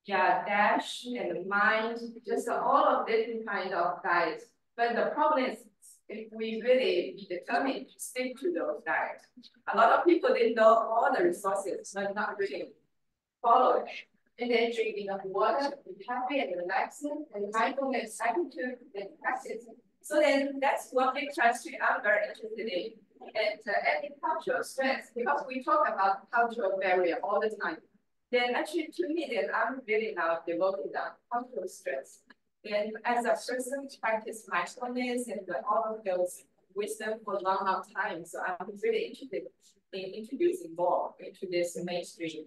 yeah, DASH and MIND, just all of different kind of diets. But the problem is, if we really be determined to stick to those diets, a lot of people didn't know all the resources, but not really follow it. And then drink enough water, be happy and relaxing, and mindfulness, cycle to and practice. So then that's what big chemistry I'm very interested in. And adding cultural strengths, because we talk about cultural barrier all the time. Then actually to me, then I'm really now devoted on cultural strengths. And as a person practice mindfulness and all of those wisdom for a long, long time. So I'm really interested in introducing more into this mainstream.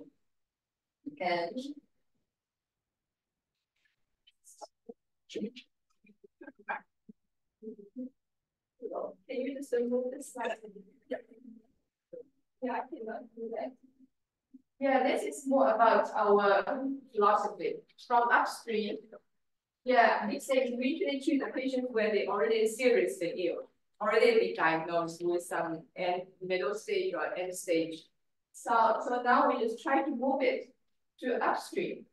And can you just remove this slide? Yeah, I cannot do that. Yeah, this is more about our philosophy. From upstream, yeah, it says we usually treat the patient when they already seriously ill, already be diagnosed with some middle stage or end stage. So now we just try to move it to upstream.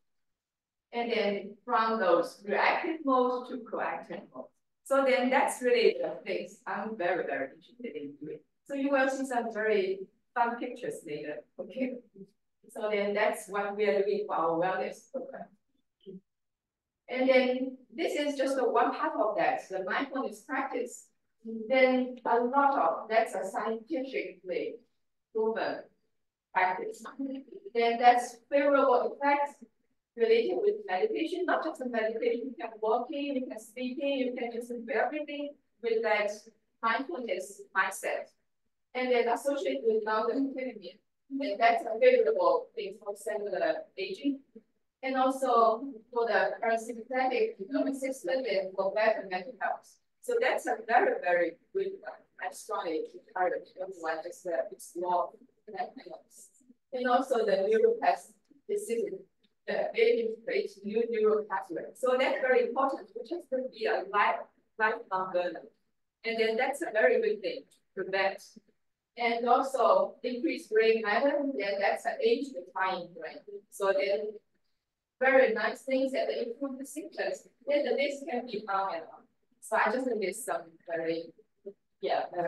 And then from those reactive modes to proactive modes. So then that's really the things I'm very, very interested in doing. So you will see some very fun pictures later, okay? So then that's what we are doing for our wellness program. And then this is just one part of that, the mindfulness practice. Then a lot of, that's a scientifically proven practice. Then that's favorable effects related with meditation, not just the meditation, you can walking, you can speaking, you can just do everything with that mindfulness mindset. And then associate with non-academia. And that's a favorable thing for cellular aging. And also for the parasympathetic nervous system and for better mental health. So that's a very, very good one. I strongly encourage everyone just to explore that kind of. And also the neuroplasticity. Aging creates new neural pathways. So that's very important, which is going to be a lifelong learner. And then that's a very good thing to prevent. And also increase brain matter, then that's an age-defying brain. So then very nice things that improve the symptoms. Then the list can be on and on. So I just list some very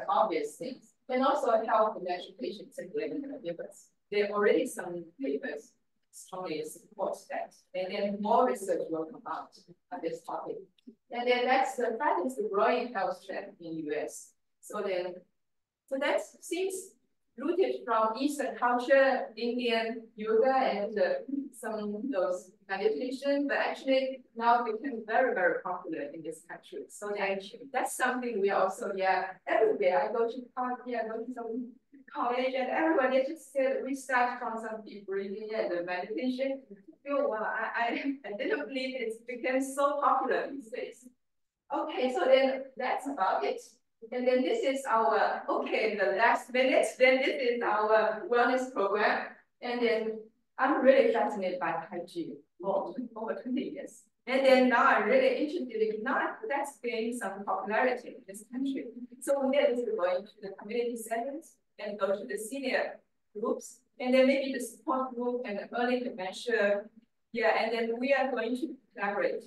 obvious things. And also help the natural patients and caregivers. There are already some papers strongly support that. And then more research will come out on this topic. And then that is the growing health trend in the US. So that seems rooted from Eastern culture, Indian yoga, and some of those meditation, but actually now become very, very popular in this country. So that's something we also, everywhere I go to party, I go to some college, and everybody just said we start from some deep breathing and the meditation. Oh, wow, I didn't believe it's become so popular these days. Okay, so then that's about it. And then this is our, the last minute, then this is our wellness program. And then I'm really fascinated by Tai Chi for over 20 years. And then now I'm really interested in now that's gaining some popularity in this country. So we are going to the community centers and go to the senior groups, and then maybe the support group and the early dementia. Yeah, and then we are going to collaborate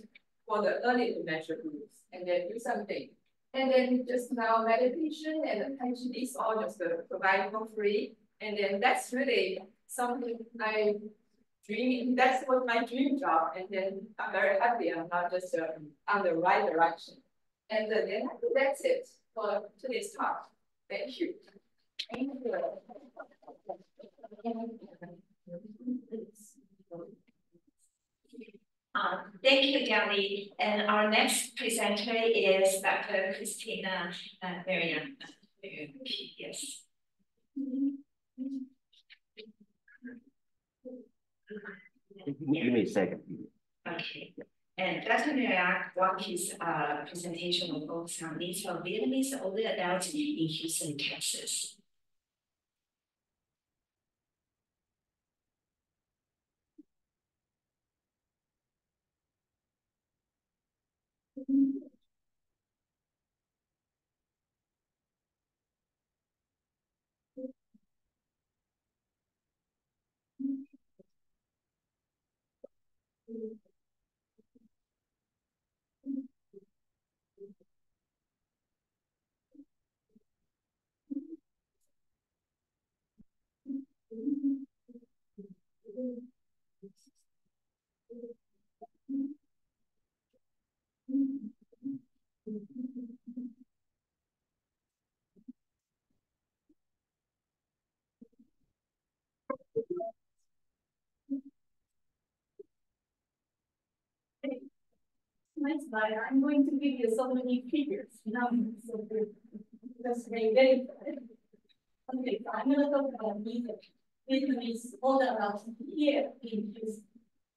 for the early dementia groups and then do something. And then just now meditation and the Tai Chi is all just provided for free. And then that's really something I dream. That's what my dream job. And then I'm very happy I'm not just on the right direction. And then that's it for today's talk. Thank you. Thank you. Thank you, Danny. And our next presenter is Dr. Christina Mariam. Yes. Give me a second. Okay. And Dr. Mariam won his presentation will focus on needs for Vietnamese older adults in Houston, Texas. Next slide, I'm going to give you so many figures. Now, so that's very, very good. Okay, so I'm going to talk about Egypt. Vietnamese older adults here in this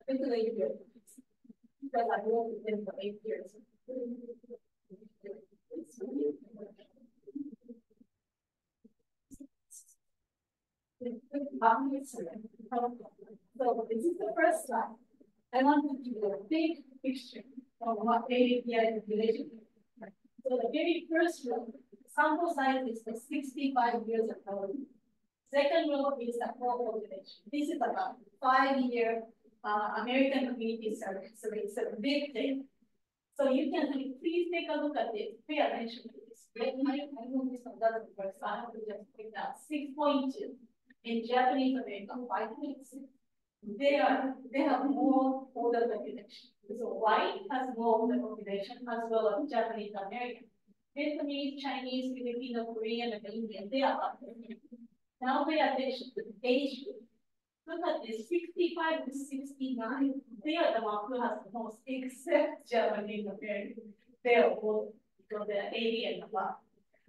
particular year, because I worked with them for 8 years. So this is the first slide. I want to give you a big picture of what ADPI population is. So the very first row, sample size is the 65 years old. Second row is the whole population. This is about 5-year American community survey. So it's a big thing. So you can please take a look at this. Pay attention to this. I know this one doesn't work, so I have to just pick that 6.2. In Japanese American 5.6. They have more older population. So white has more older population as well as Japanese American. Vietnamese, Chinese, Filipino, Korean, and Indian, they are up there. Now pay attention to the age group. Look at this, 65 to 69. They are the ones who has the most, except Japanese American. They are old because they are 80 and above.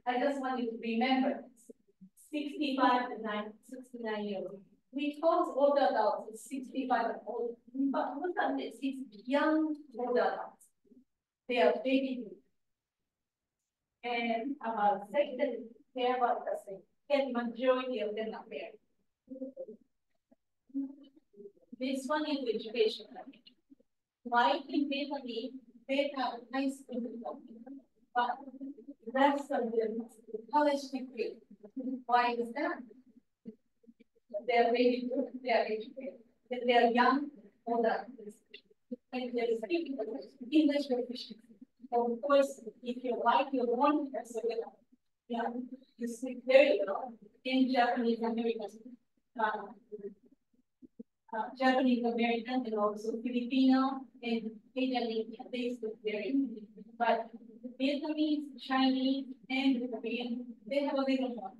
I just want you to remember this. 65 to 69 years old. We call older adults is 65 and older. But look at this, it's young older adults. They are baby boomers. And about second, they are about the same. And majority of them are married. This one is education. White in Vietnamese, they have high school diploma, but rest of them college degree. Why is that? They are very good, they are educated, they are young, older, and they speak English proficiency. Of course, if you like your own you speak very well in Japanese American, Japanese American, and also Filipino and Asian Indian. They speak very well. But Vietnamese, Chinese, and Korean, they have a little more.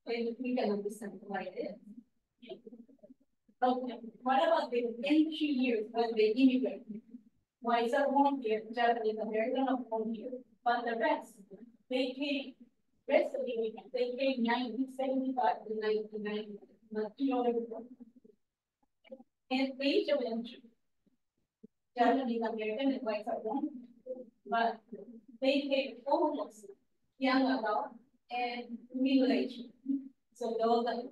And we can understand why it is. Okay, what about the entry years when they immigrate? Why is that 1 year, Japanese American of 1 year? But the rest, they came, rest of the immigrants, they came 1975 to 1990, majority. And age of entry, Japanese American and whites are 1, but they came almost young adult and middle age. So those are,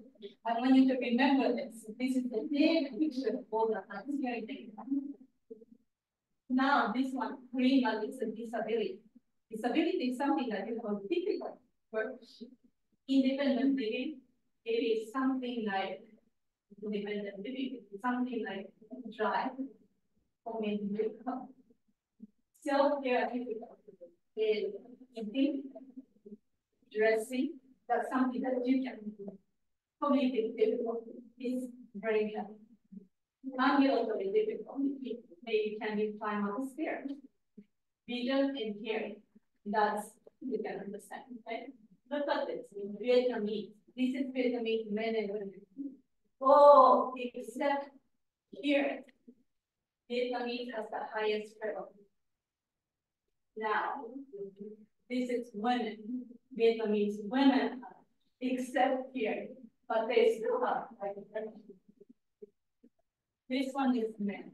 I want you to remember this. This is the big picture of all the transparency. Now, this one, green one, is a disability. Disability is something that is called difficult work. Independent living, it is something like independent living, something like drive or maybe difficult. Self-care difficult is eating, dressing, that's something that you can do. Cognitive difficulty is very heavy. Ambulatory difficulty, maybe can you climb up the stairs? Vision and hearing, that's you can understand, okay? Look at this, in Vietnamese. This is Vietnamese men and women. Oh, except here, Vietnamese has the highest level. Now, this is women, Vietnamese women, except here, but they still have like this one is men.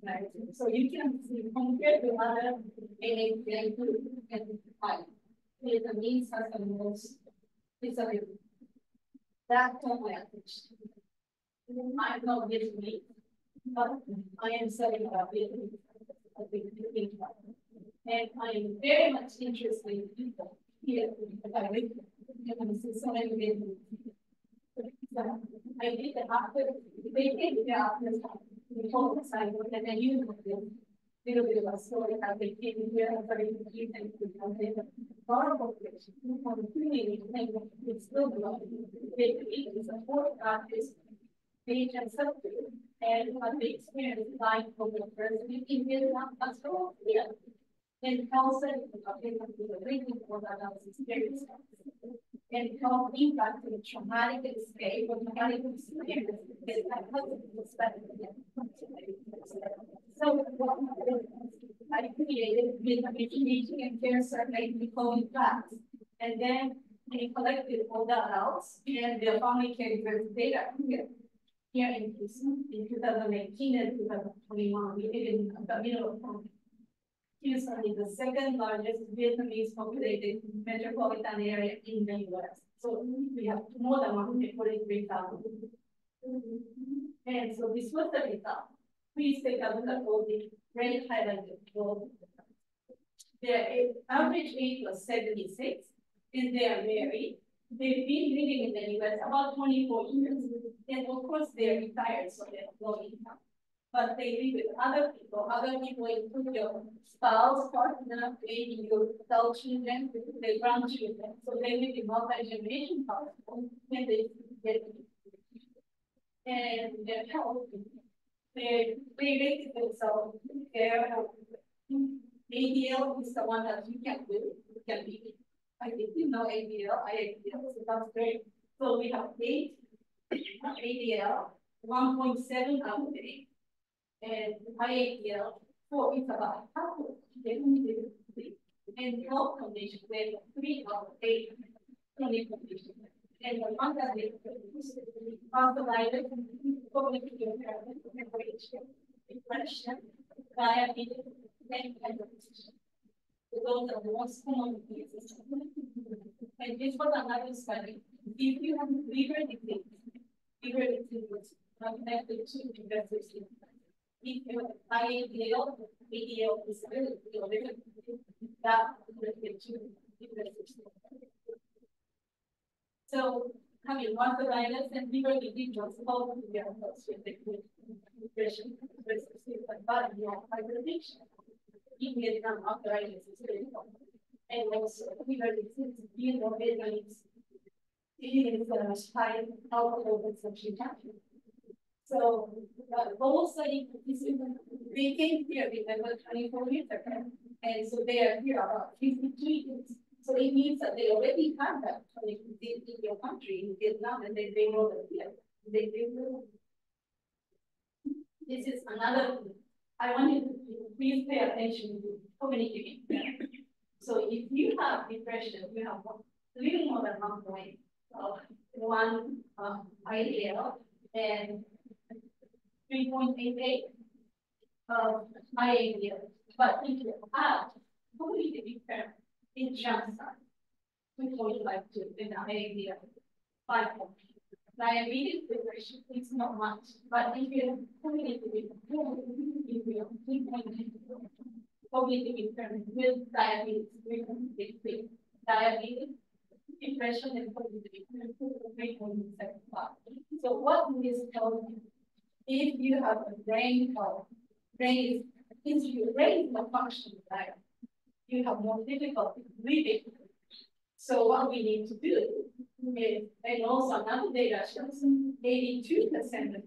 Right. So you can see compared to other AA group and five, Vietnamese has the most disability. That's all my attention. I'm not Vietnamese, but I am studying about Vietnamese. And I am very much interested in people here. I see so many Vietnamese. I did the after, they came here after time. we hold the side, and then you know a little bit of a story how they came here and very cute and horrible population. It's still growing. It's a fourth artist, page and subject, and what they experience life for the first 15 years as well. Yeah. And also, reading for that experience. And how impact the traumatic escape or traumatic experience is so I created with a meeting and care survey we call it class. And then we collected all the adults and the family caregivers data here in Houston in 2018 and 2021. We did it in the middle of time. Houston is the second largest Vietnamese populated metropolitan area in the US. So we have more than 143,000. And so this was the result. Please take a look at all the red highlighted. Their average age was 76, and they are married. They've been living in the US about 24 years. And of course, they're retired, so they have low income. But they live with other people include your spouse, partner, maybe your adult children, their grandchildren. So they live in multi-generation household and they get and their health. They rated themselves. Their ADL is the one that you can do. You can be. I think you know ADL, IADL, so that's great. So we have 8 ADL, 1.7 out of 8. And IAPL, 4 is about half of it. And health conditions, they have 3 out of 8 chronic conditions. And the one that they arthritis, cognitive impairment, depression, diabetes, and hypertension. Those are the most common diseases. And this was another study. If you have liver disease is connected to investors. If you have IADL, ADL is really that related to investors. So, having arthritis and liver disease was both of the associated with depression, and body hypertension. In Vietnam, arthritis is very common. And also, liver disease, Vietnamese, it is high alcohol consumption country. So, the whole study, they came here with about 24 years ago. And so they are here about 53 years. So it means that they already have that in your country, in Vietnam, and then they know that here. This is another, I want you to please pay attention to community. So if you have depression, you have a little more than 1 point of one IDL and 3.88 of IADL. But if you have community impairment, it jumps up to 2.52 in IADL, 5 points. Diabetes depression is not much, but if you have community impairment, cognitive impairment with diabetes, diabetes, depression, and cognitive impairment, 3.75. So what this tells you, if you have a brain health, brain is not functioning right, you have more difficulty breathing. So what we need to do is, and also another data shows 82%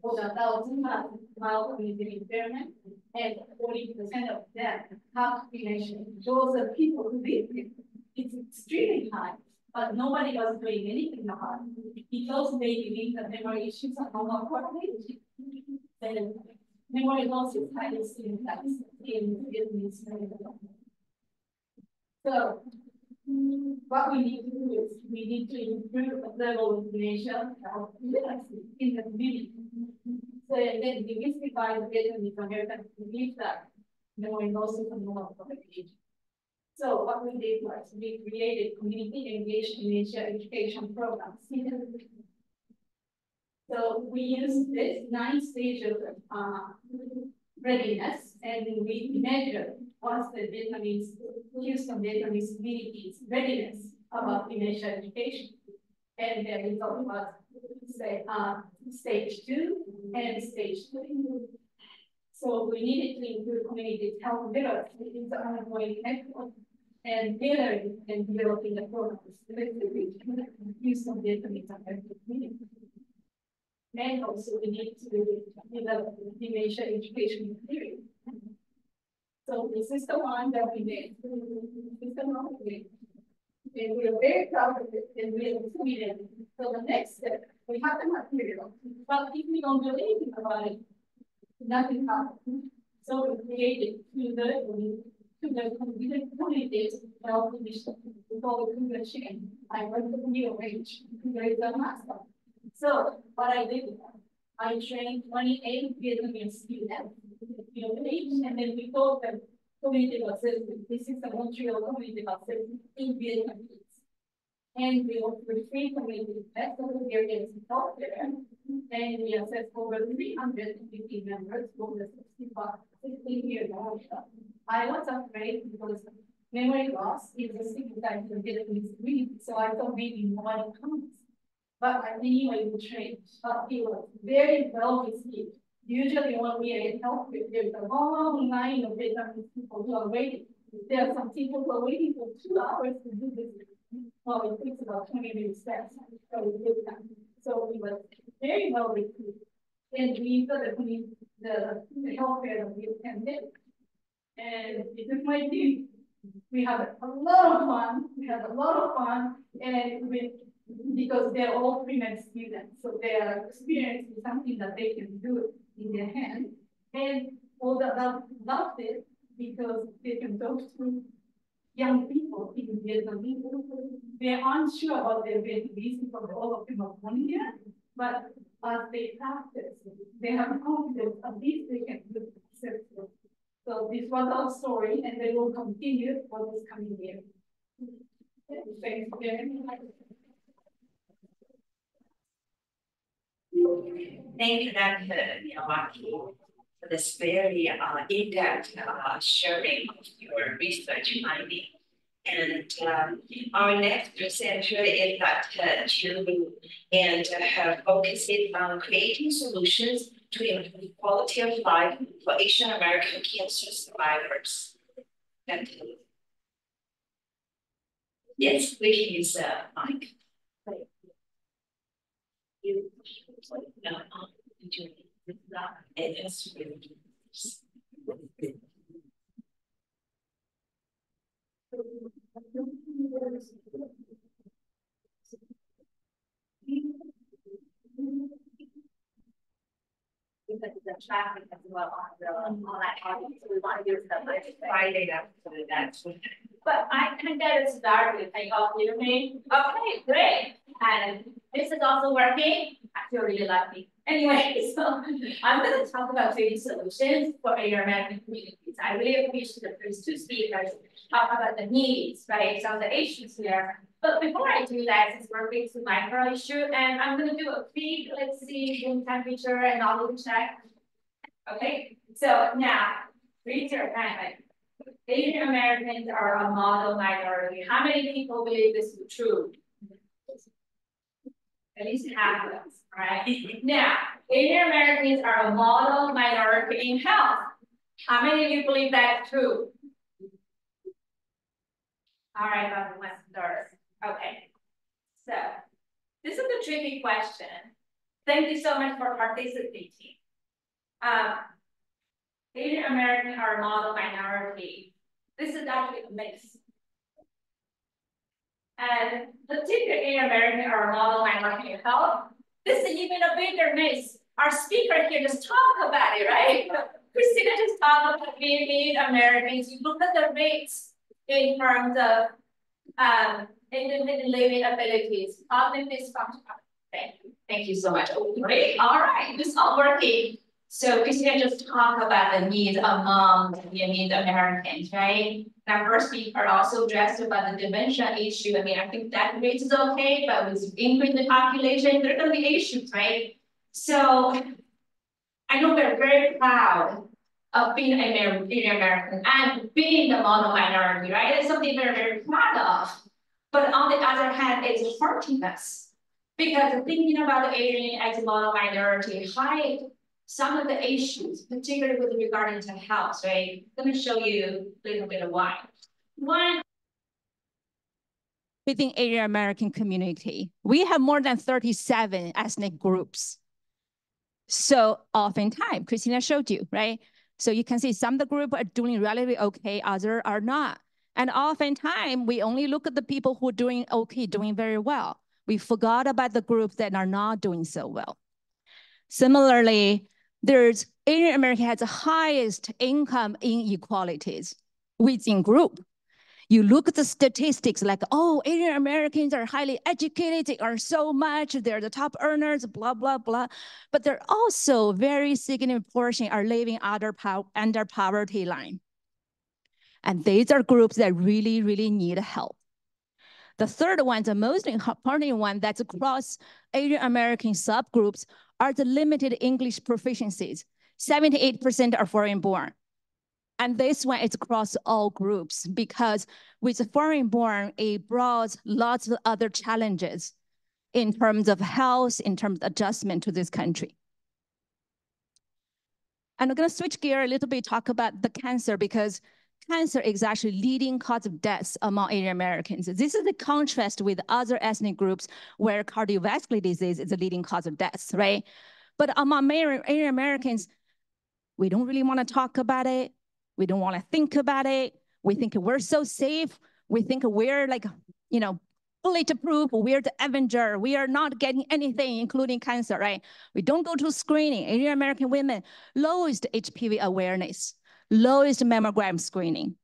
of the adults have mild cognitive impairment, and 40% of them have dementia. Those are people who live with it. It's extremely high, but nobody was doing anything about it because they believe that memory issues are not coordinated. And memory loss is highly significant in Vietnamese. So what we need to do is we need to improve the level of dementia literacy in the community. So then demystify the Vietnamese Americans believe that memory loss is a normal complication. So what we did was we created community engaged dementia education programs. So we used this 9 stages of readiness, and we measured what's the Houston Vietnamese community's readiness about dementia education. And the result was say, stage 2 and stage 3. So we needed to improve community health literacy in the ongoing network and tailoring and developing the programs specifically to use of the community. And also we need to develop the dementia education theory. So this is the one that we made. This is the one we made. And we are very proud of it, and we are committed. So the next step, we have the material. But if we don't do anything about it, nothing happens. So we created to the communities health initiative. We call it the chain. I work with new age. There is a master. So what I did, I trained 28 Vietnamese students, and then we told them community assessment. This is the Montreal community assessment in Vietnamese. And we offer free community tests of experience in healthcare. And we assess over 350 members over 16 years old. I was afraid because memory loss is a significant Vietnamese breed, so I thought maybe nobody comes. But anyway, we trained. But it was very well received. Usually when we are in healthcare, there's a long line of Vietnamese people who are waiting. There are some people who are waiting for 2 hours to do this. Well, it takes about 20 minutes steps. So we were very well received. And we got the healthcare of the pandemic. And it is my team. We had a lot of fun. And because they're all pre-med students, so their experience is something that they can do in their hand. And all the adults loved it because they can talk to young people in Vietnamese. They're unsure about their Vietnamese because all of them are 1 year, but as they practice, they have confidence at least they can do it successfully. So this was our story, and they will continue for this coming year. Thanks very much. Thank you, Dr. Miyawaki, for this very in-depth sharing of your research finding. And our next presenter is Dr. Chu, and her focus is on creating solutions to improve quality of life for Asian American cancer survivors. Yes, we can use the mic. It has really the traffic as well on that audience. So we want to do stuff like Friday after that. But I can get it started. Can you all hear me? Okay, great. And this is also working. I feel really lucky. Anyway, so I'm going to talk about creating solutions for Asian American communities. I really appreciate the first 2 speakers talk about the needs, right? Some of the issues here. But before I do that, since we're facing micro issue, and I'm going to do a quick, let's see, room temperature and all check. Okay, so now, raise your hand. Asian Americans are a model minority. How many people believe this is true? At least half of us, right? Now, Asian Americans are a model minority in health. How many of you believe that's true? All right, about 1/3. Okay, so this is a tricky question. Thank you so much for participating. Asian Americans are a model minority. This is actually a mix. And the typical Asian Americans are a model minority in health. This is even a bigger mix. Our speaker here just talked about it, right? Christina just talked about Vietnamese Americans. You look at the rates in terms of independent living abilities, cognitive dysfunction. Thank you so much. Oh, great. All right, this is all working. So Christina just talked about the needs among Vietnamese Americans, right? And our first speaker also addressed about the dementia issue. I mean, I think that rate is okay, but with increasing population, there are going to be issues, right? So I know we're very proud of being an Asian American and being the model minority, right? It's something we're very proud of. But on the other hand, it's hurting us because thinking about the Asian as a model minority, high some of the issues, particularly with regarding to health, right? Let me show you a little bit of why. One, within Asian American community, we have more than 37 ethnic groups. So oftentimes, Christina showed you, right? So you can see some of the group are doing relatively okay, others are not. And oftentimes, we only look at the people who are doing okay, doing very well. We forgot about the groups that are not doing so well. Similarly, there's Asian American has the highest income inequalities within group. You look at the statistics like, oh, Asian Americans are highly educated, they earn so much, they're the top earners, blah, blah, blah. But they're also very significant portion are living under poverty line. And these are groups that really, really need help. The third one, the most important one that's across Asian American subgroups are the limited English proficiencies. 78% are foreign born. And this one is across all groups because with foreign born, it brought lots of other challenges in terms of health, in terms of adjustment to this country. And I'm gonna switch gear a little bit, talk about the cancer because cancer is actually leading cause of deaths among Asian Americans. This is the contrast with other ethnic groups where cardiovascular disease is the leading cause of deaths, right? But among Asian Americans, we don't really want to talk about it. We don't want to think about it. We think we're so safe. We think we're like, you know, bulletproof. We're the Avenger. We are not getting anything, including cancer, right? We don't go to screening. Asian American women, lowest HPV awareness, lowest mammogram screening.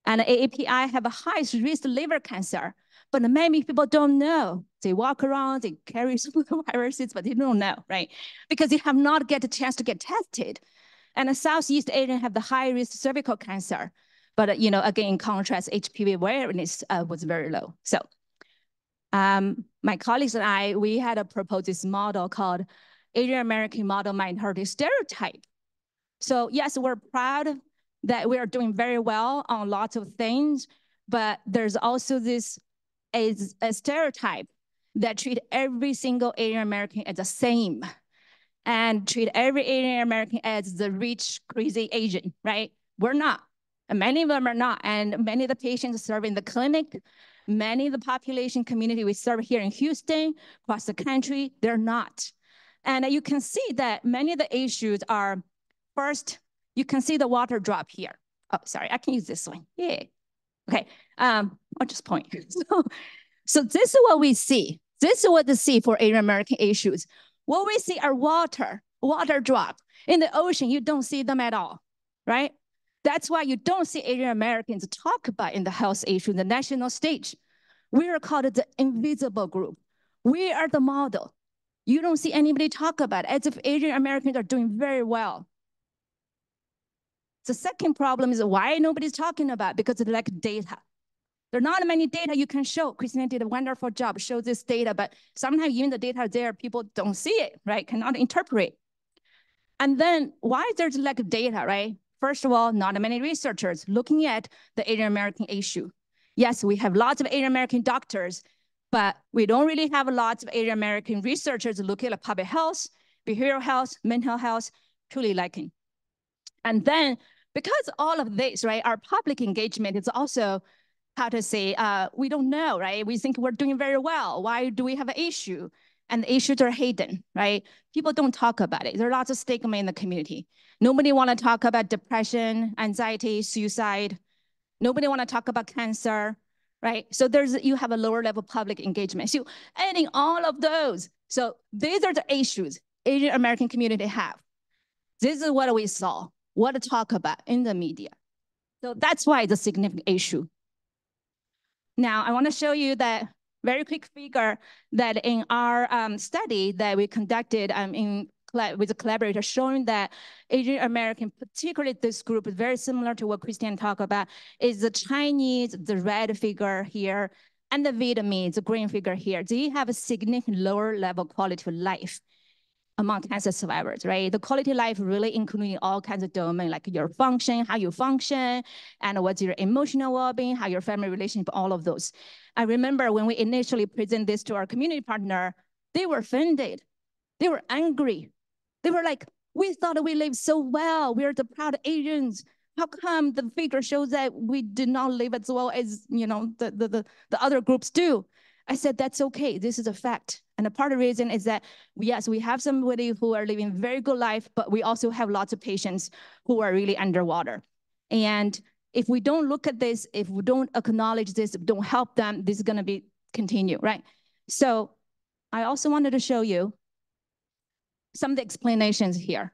And AAPI have a highest risk liver cancer, but many people don't know. They walk around, they carry viruses, but they don't know, right? Because they have not get a chance to get tested. And the Southeast Asian have the high risk cervical cancer. But, you know, again, in contrast, HPV awareness was very low. So my colleagues and I, we had to propose this model called Asian American Model Minority Stereotype. So yes, we're proud that we are doing very well on lots of things, but there's also this a stereotype that treat every single Asian American as the same and treat every Asian American as the rich, crazy Asian, right? We're not. And many of them are not. And many of the patients serve in the clinic, many of the population community we serve here in Houston, across the country, they're not. And you can see that many of the issues are, first, you can see the water drop here. Oh, sorry, I can use this one. Yeah. Okay, I'll just point. So this is what we see. This is what we see for Asian American issues. What we see are water drop. In the ocean, you don't see them at all, right? That's why you don't see Asian Americans talk about in the health issue, the national stage. We are called the invisible group. We are the model. You don't see anybody talk about it, as if Asian Americans are doing very well. The second problem is why nobody's talking about it, because they lack data. There are not many data you can show. Christina did a wonderful job, show this data, but sometimes even the data there, people don't see it, right? Cannot interpret. And then why there's lack of data, right? First of all, not many researchers looking at the Asian American issue. Yes, we have lots of Asian American doctors, but we don't really have lots of Asian American researchers looking at public health, behavioral health, mental health, truly lacking. And then because all of this, right, our public engagement is also, how to say, we don't know, right? We think we're doing very well. Why do we have an issue? And the issues are hidden, right? People don't talk about it. There are lots of stigma in the community. Nobody want to talk about depression, anxiety, suicide. Nobody want to talk about cancer, right? So you have a lower level public engagement. So adding all of those. So these are the issues Asian American community have. This is what we saw, what to talk about in the media. So that's why it's a significant issue. Now, I want to show you that very quick figure that in our study that we conducted with a collaborator, showing that Asian American, particularly this group, is very similar to what Christian talked about, is the Chinese, the red figure here, and the Vietnamese, the green figure here. They have a significant lower level quality of life among cancer survivors, right? The quality of life really including all kinds of domains, like your function, how you function, and what's your emotional well-being, how your family relationship, all of those. I remember when we initially presented this to our community partner, they were offended. They were angry. They were like, We thought we lived so well. We're the proud Asians. How come the figure shows that we did not live as well as, you know, the other groups do? I said, that's okay. This is a fact. And a part of the reason is that, yes, we have somebody who are living very good life, but we also have lots of patients who are really underwater. And if we don't look at this, if we don't acknowledge this, don't help them, this is going to be continue, right? So I also wanted to show you some of the explanations here.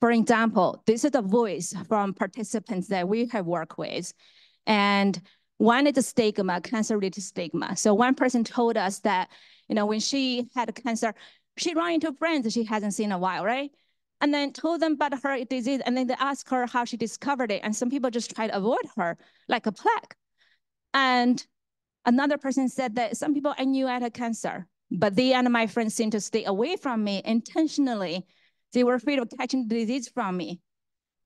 For example, this is a voice from participants that we have worked with. And one is a stigma, cancer-related stigma. So one person told us that, you know, when she had cancer, she ran into friends she hasn't seen in a while, right? And then told them about her disease, and then they asked her how she discovered it. And some people just try to avoid her like a plague. And another person said that some people I knew had cancer, but they and my friends seemed to stay away from me intentionally. They were afraid of catching the disease from me.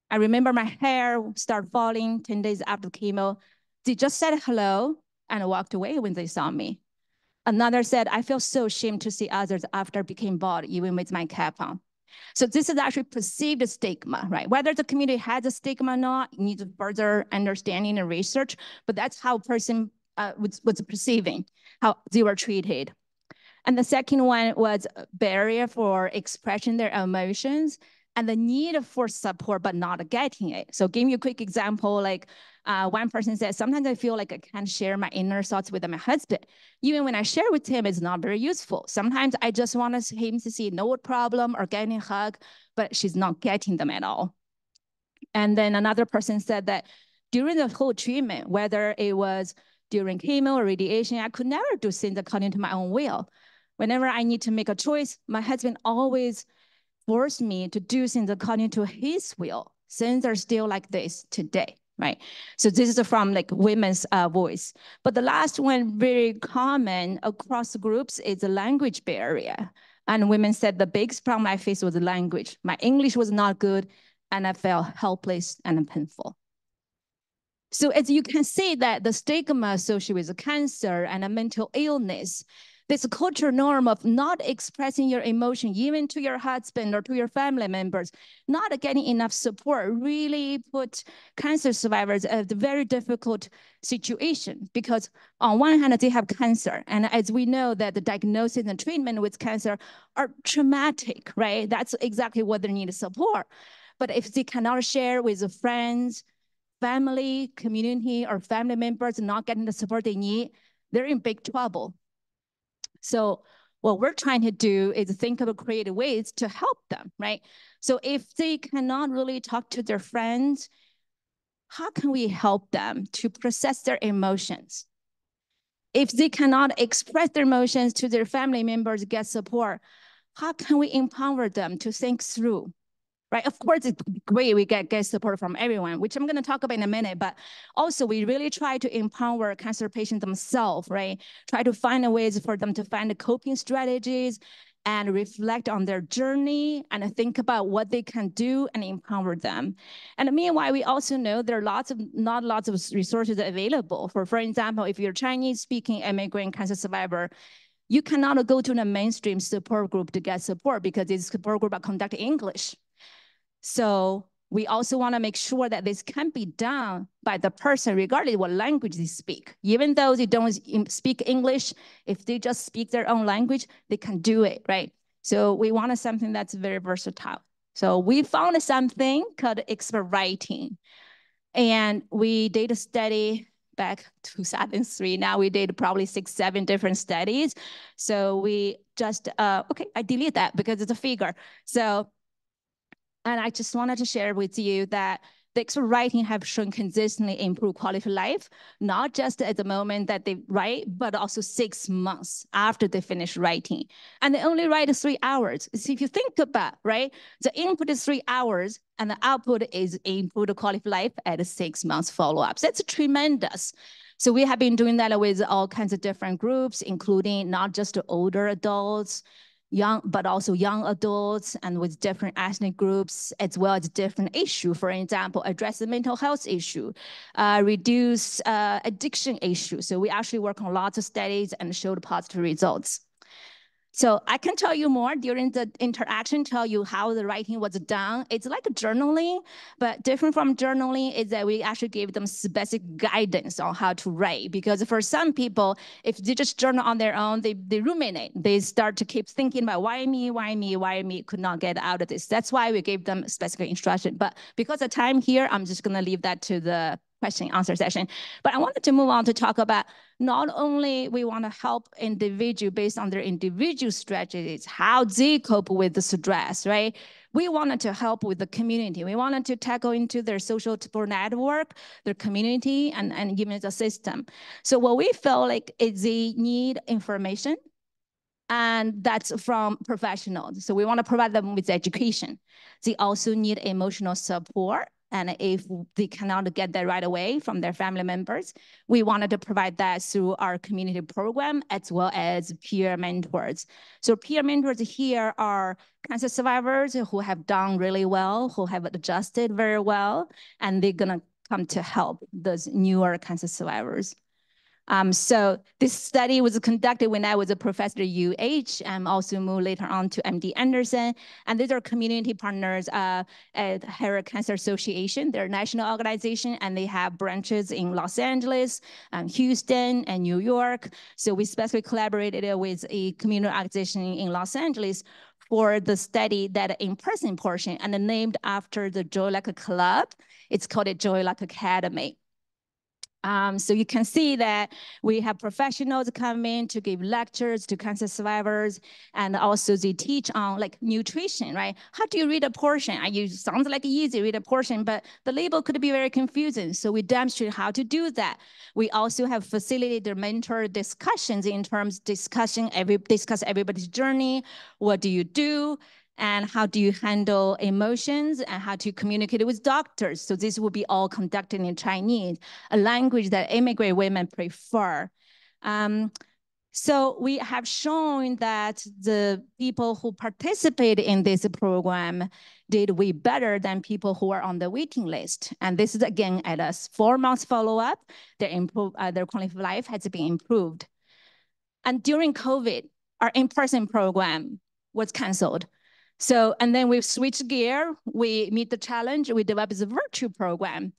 I remember my hair started falling 10 days after chemo. They just said hello and walked away when they saw me. Another said, I feel so ashamed to see others after I became bald, even with my cap on. So this is actually perceived stigma, right? Whether the community has a stigma or not, needs further understanding and research, but that's how a person was perceiving how they were treated. And the second one was a barrier for expressing their emotions and the need for support, but not getting it. So give you a quick example, like one person said, sometimes I feel like I can't share my inner thoughts with my husband. Even when I share with him, it's not very useful. Sometimes I just want him to see no problem or getting a hug, but she's not getting them at all. And then another person said that during the whole treatment, whether it was during chemo or radiation, I could never do things according to my own will. Whenever I need to make a choice, my husband always forced me to do things according to his will. Things are still like this today, right? So this is from like women's voice. But the last one, very common across groups, is the language barrier. And women said the biggest problem I faced was the language. My English was not good, and I felt helpless and painful. So as you can see that the stigma associated with cancer and a mental illness, this cultural norm of not expressing your emotion, even to your husband or to your family members, not getting enough support, really put cancer survivors at a very difficult situation, because on one hand, they have cancer. And as we know that the diagnosis and treatment with cancer are traumatic, right? That's exactly what they need support. But if they cannot share with friends, family, community, or family members not getting the support they need, they're in big trouble. So what we're trying to do is think of creative ways to help them, right? So if they cannot really talk to their friends, how can we help them to process their emotions? If they cannot express their emotions to their family members, get support, how can we empower them to think through? Right? Of course, it's great we get support from everyone, which I'm going to talk about in a minute, but also we really try to empower cancer patients themselves, right? Try to find ways for them to find the coping strategies and reflect on their journey and think about what they can do and empower them. And meanwhile, we also know there are not lots of resources available. For example, if you're Chinese-speaking immigrant cancer survivor, you cannot go to a mainstream support group to get support because this support group are conducted in English. So we also want to make sure that this can be done by the person, regardless of what language they speak. Even though they don't speak English, if they just speak their own language, they can do it, right? So we wanted something that's very versatile. So we found something called expert writing. And we did a study back 2003. Now we did probably 6, 7 different studies. So we just, okay, I delete that because it's a figure. So, and I just wanted to share with you that the expert writing have shown consistently improve quality of life, not just at the moment that they write, but also 6 months after they finish writing. And they only write 3 hours. So if you think about, right, the input is 3 hours and the output is improved quality of life at 6 months follow-ups. That's tremendous. So we have been doing that with all kinds of different groups, including not just older adults, but also young adults and with different ethnic groups, as well as different issue. For example, address the mental health issue, reduce addiction issue. So we actually work on lots of studies and showed positive results. So I can tell you more during the interaction, tell you how the writing was done. It's like journaling, but different from journaling is that we actually gave them specific guidance on how to write. Because for some people, if they just journal on their own, they ruminate. They start to keep thinking about why me, could not get out of this. That's why we gave them specific instruction. But because of time here, I'm just gonna leave that to the question answer session. But I wanted to move on to talk about not only we want to help individual based on their individual strategies, how they cope with the stress, right? We wanted to help with the community. We wanted to tackle into their social support network, their community, and even the system. So what we felt like is they need information, and that's from professionals. So we want to provide them with education. They also need emotional support. And if they cannot get that right away from their family members, we wanted to provide that through our community program as well as peer mentors. So peer mentors here are cancer survivors who have done really well, who have adjusted very well, and they're gonna come to help those newer cancer survivors. So this study was conducted when I was a professor at UH, and also moved later on to MD Anderson. And these are community partners at Hair Cancer Association. They're a national organization, and they have branches in Los Angeles, Houston, and New York. So we specifically collaborated with a community organization in Los Angeles for the study, that in-person portion, and named after the Joy Luck Club. It's called a Joy Luck Academy. So you can see that we have professionals come in to give lectures to cancer survivors, and also they teach on like nutrition, right? How do you read a portion? Sounds like easy, read a portion, but the label could be very confusing. So we demonstrate how to do that. We also have facilitated mentor discussions in terms of discuss everybody's journey. What do you do? And how do you handle emotions, and how to communicate with doctors? So this will be all conducted in Chinese, a language that immigrant women prefer. So we have shown that the people who participated in this program did way better than people who are on the waiting list. And this is again at a 4 months follow-up, their quality of life has been improved. And during COVID, our in-person program was canceled. So, and then we switched gear, we meet the challenge, we developed a virtual program.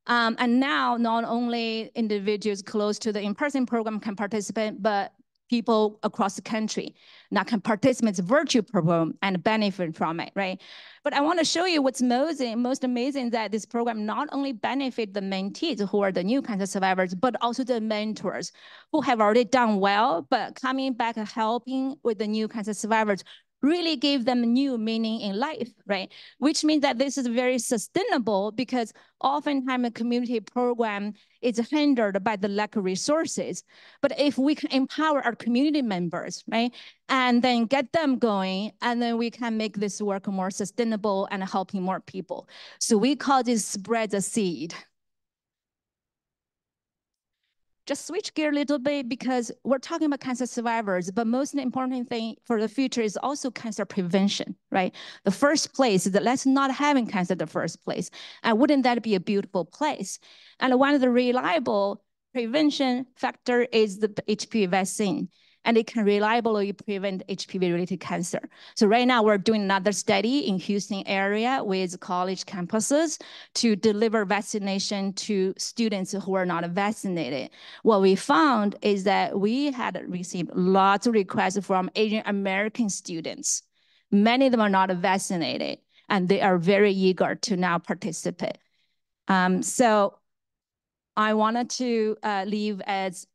And now not only individuals close to the in-person program can participate, but people across the country now can participate in the virtual program and benefit from it, right? But I want to show you what's most amazing, that this program not only benefit the mentees who are the new cancer survivors, but also the mentors who have already done well, but coming back and helping with the new cancer survivors really gave them new meaning in life, right? Which means that this is very sustainable, because oftentimes a community program is hindered by the lack of resources. But if we can empower our community members, right, and then get them going, and then we can make this work more sustainable and helping more people. So we call this spread the seed. Just switch gear a little bit, because we're talking about cancer survivors, but most important thing for the future is also cancer prevention, right? The first place is that let's not having cancer in the first place. And wouldn't that be a beautiful place? And one of the reliable prevention factor is the HPV vaccine, and it can reliably prevent HPV-related cancer. So right now we're doing another study in Houston area with college campuses to deliver vaccination to students who are not vaccinated. What we found is that we had received lots of requests from Asian American students. Many of them are not vaccinated, and they are very eager to now participate. So I wanted to leave as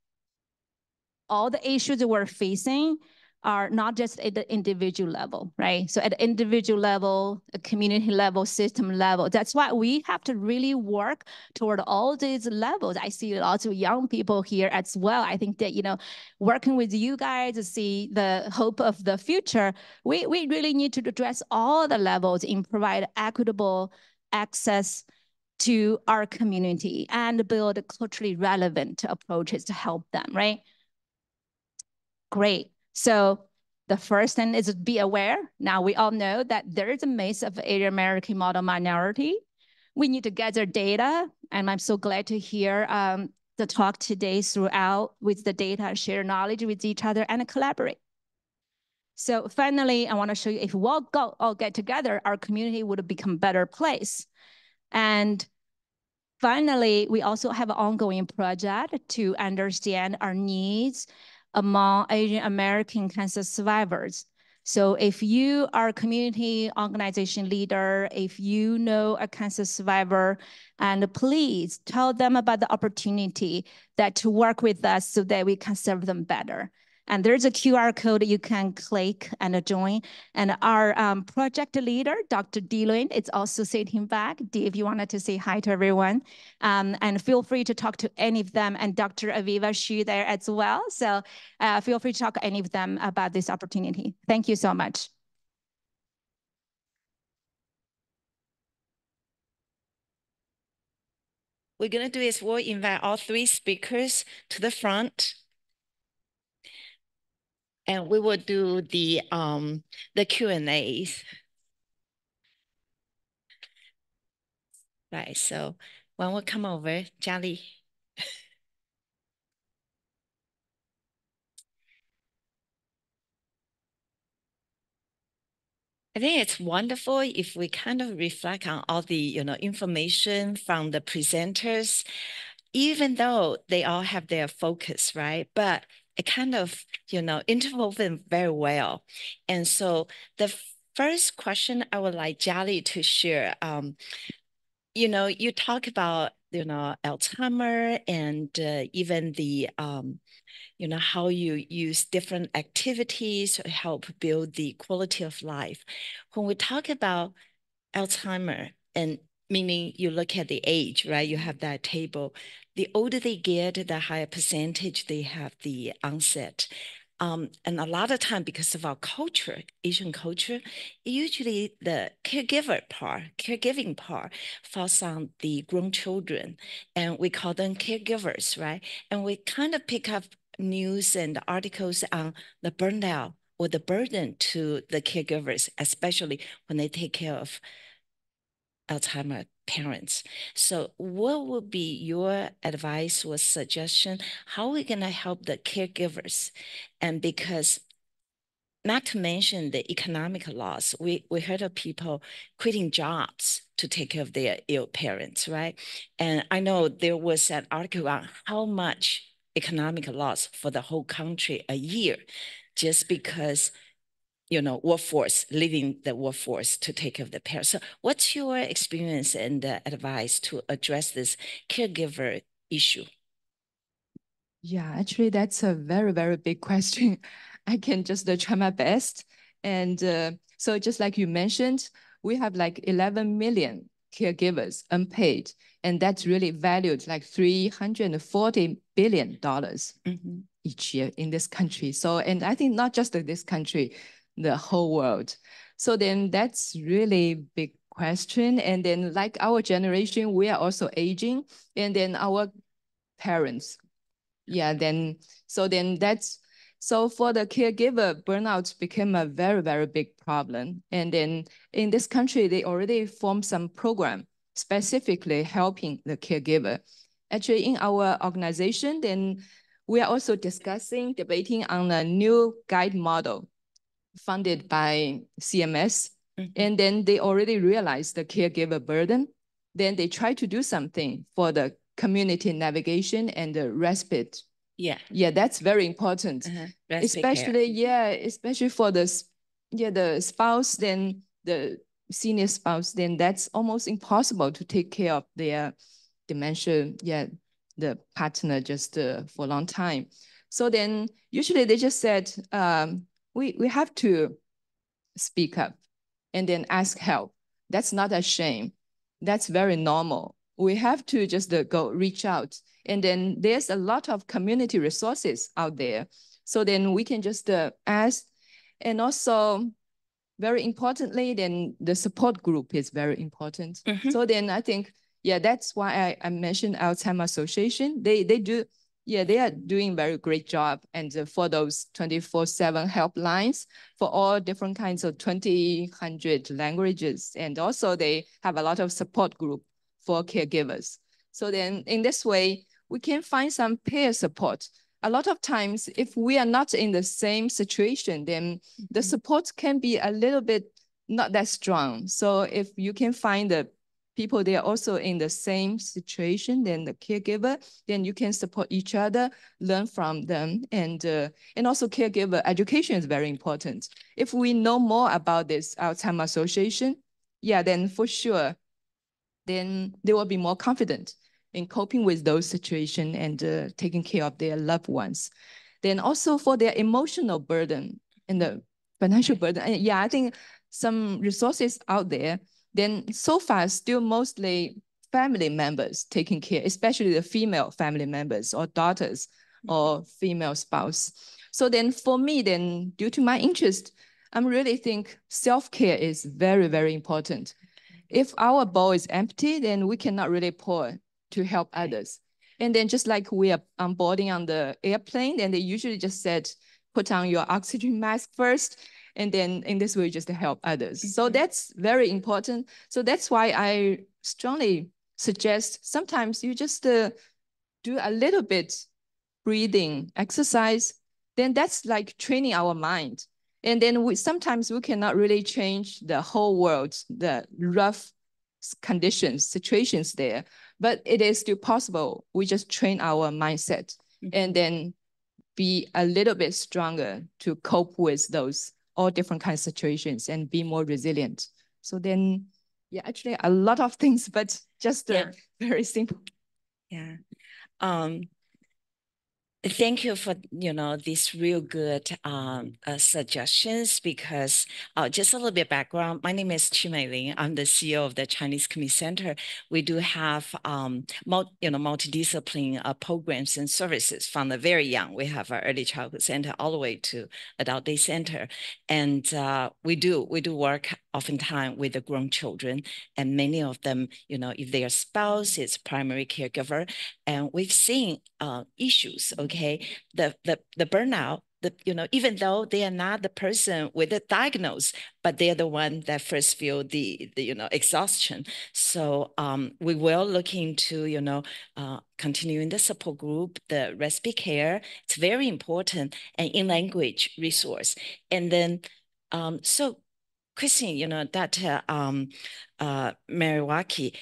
all the issues that we're facing are not just at the individual level, right? So at the individual level, a community level, system level, that's why we have to really work toward all these levels. I see lots of young people here as well. I think that, you know, working with you guys to see the hope of the future, we really need to address all the levels and provide equitable access to our community and build culturally relevant approaches to help them, right? Great. So the first thing is be aware. Now we all know that there is a mass of Asian American model minority. We need to gather data, and I'm so glad to hear the talk today throughout with the data, share knowledge with each other, and collaborate. So finally, I want to show you if we all get together, our community would become a better place. And finally, we also have an ongoing project to understand our needs among Asian American cancer survivors. So if you are a community organization leader, if you know a cancer survivor, and please tell them about the opportunity that to work with us so that we can serve them better. And there's a QR code you can click and join. And our project leader, Dr. Dylan, is also sitting back. Dee, if you wanted to say hi to everyone. And feel free to talk to any of them, and Dr. Aviva Xu there as well. So feel free to talk to any of them about this opportunity. Thank you so much. We're going to do is we'll invite all three speakers to the front. And we will do the Q&As. Right, so when we come over, Jolly. I think it's wonderful if we kind of reflect on all the information from the presenters, even though they all have their focus, right? But it kind of interwoven very well. And so the first question I would like Jolly to share, you talk about Alzheimer and even the how you use different activities to help build the quality of life. When we talk about Alzheimer, and meaning you look at the age, right? You have that table. The older they get, the higher percentage they have the onset. And a lot of time, because of our culture, Asian culture, usually the caregiving part falls on the grown children, and we call them caregivers, right? And we kind of pick up news and articles on the burnout or the burden to the caregivers, especially when they take care of Alzheimer parents. So what would be your advice or suggestion? How are we going to help the caregivers? And because not to mention the economic loss, we heard of people quitting jobs to take care of their ill parents, right? And I know there was an article on how much economic loss for the whole country a year, just because leaving the workforce to take care of the parents. So what's your experience and advice to address this caregiver issue? Yeah, actually, that's a very, very big question. I can just try my best. And so just like you mentioned, we have like 11 million caregivers unpaid, and that's really valued like $340 billion each year in this country. So, and I think not just this country, the whole world. So then that's really big question. And then like our generation, we are also aging, and then our parents. Yeah, so for the caregiver, burnout became a very, very big problem. And then in this country, they already formed some program specifically helping the caregiver. Actually, in our organization, then we are also debating on a new guide model funded by CMS. And then they already realized the caregiver burden. Then they try to do something for the community navigation and the respite. Yeah, that's very important. Especially for the spouse, then the senior spouse, then that's almost impossible to take care of their dementia, the partner just for a long time. So then usually they just said, we have to speak up and then ask help. That's not a shame. That's very normal. We have to just go reach out. And then there's a lot of community resources out there. So then we can just ask. And also, very importantly, then the support group is very important. So then I think, that's why I mentioned Alzheimer Association. They are doing very great job. And for those 24/7 helplines for all different kinds of 200 languages. And also they have a lot of support group for caregivers. So then in this way, we can find some peer support a lot of times, if we are not in the same situation, then the support can be a little bit not that strong. So if you can find the people they are also in the same situation than the caregiver, then you can support each other, learn from them, and also caregiver education is very important. If we know more about this Alzheimer's Association, yeah, then for sure, then they will be more confident in coping with those situations and taking care of their loved ones. Then also for their emotional burden and the financial burden, and yeah, I think some resources out there, then so far still mostly family members taking care, especially the female family members or daughters or female spouse. So then for me, then due to my interest, I really think self-care is very, very important. If our bowl is empty, then we cannot really pour to help others. And then just like we are boarding on the airplane, then they usually just said, put on your oxygen mask first, and then in this way, just to help others. So that's very important. So that's why I strongly suggest sometimes you just do a little bit breathing exercise, then that's like training our mind. And then sometimes we cannot really change the whole world, the rough conditions, situations there, but it is still possible. We just train our mindset and then be a little bit stronger to cope with those all different kinds of situations and be more resilient. So then, yeah, actually a lot of things, but just very simple. Yeah. Thank you for, these real good suggestions because just a little bit background. My name is Qu Meilin. I'm the CEO of the Chinese Community Center. We do have, multidiscipline programs and services from the very young. We have our early childhood center all the way to adult day center. And we do work oftentimes with the grown children, and many of them, if their spouse is primary caregiver, and we've seen issues, okay? The burnout, even though they are not the person with the diagnosis, but they're the one that first feel the exhaustion. So we will look into, continuing the support group, the respite care. It's very important, and in language resource. And then, so Christine, Dr. Mariwaki,